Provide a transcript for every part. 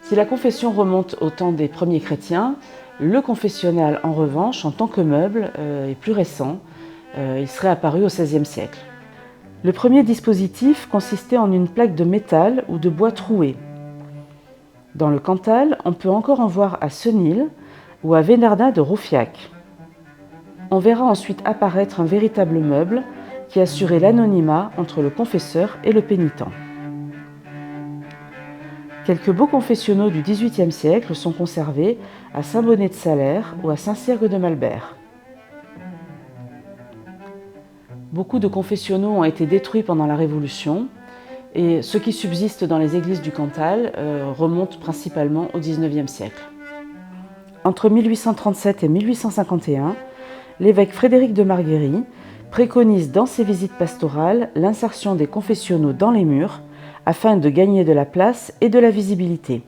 Si la confession remonte au temps des premiers chrétiens, le confessionnal, en revanche, en tant que meuble, est plus récent. Il serait apparu au XVIe siècle. Le premier dispositif consistait en une plaque de métal ou de bois troué. Dans le Cantal, on peut encore en voir à Senil ou à Venarda de Roufiac. On verra ensuite apparaître un véritable meuble qui assurait l'anonymat entre le confesseur et le pénitent. Quelques beaux confessionnaux du XVIIIe siècle sont conservés à Saint-Bonnet-de-Salaire ou à Saint-Cyrgue de Malbert. Beaucoup de confessionnaux ont été détruits pendant la Révolution et ceux qui subsistent dans les églises du Cantal remontent principalement au XIXe siècle. Entre 1837 et 1851, l'évêque Frédéric de Marguerie préconise dans ses visites pastorales l'insertion des confessionnaux dans les murs afin de gagner de la place et de la visibilité.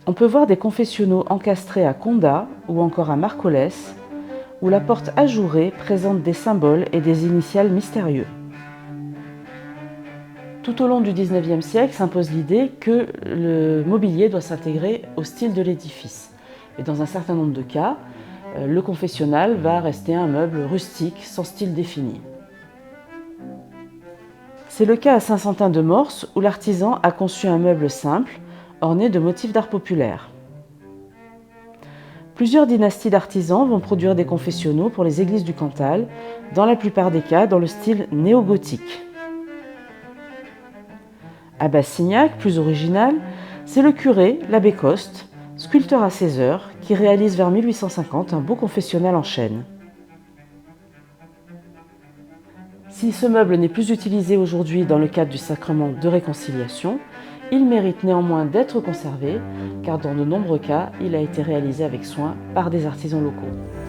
On peut voir des confessionnaux encastrés à Condat ou encore à Marcollès, où la porte ajourée présente des symboles et des initiales mystérieux. Tout au long du XIXe siècle s'impose l'idée que le mobilier doit s'intégrer au style de l'édifice. Et dans un certain nombre de cas, le confessionnal va rester un meuble rustique sans style défini. C'est le cas à Saint-Sentin-de-Morse où l'artisan a conçu un meuble simple, orné de motifs d'art populaire. Plusieurs dynasties d'artisans vont produire des confessionnaux pour les églises du Cantal, dans la plupart des cas dans le style néo-gothique. À Bassignac, plus original, c'est le curé, l'abbé Coste, sculpteur à 16 heures, qui réalise vers 1850 un beau confessionnal en chêne. Si ce meuble n'est plus utilisé aujourd'hui dans le cadre du sacrement de réconciliation, il mérite néanmoins d'être conservé, car dans de nombreux cas, il a été réalisé avec soin par des artisans locaux.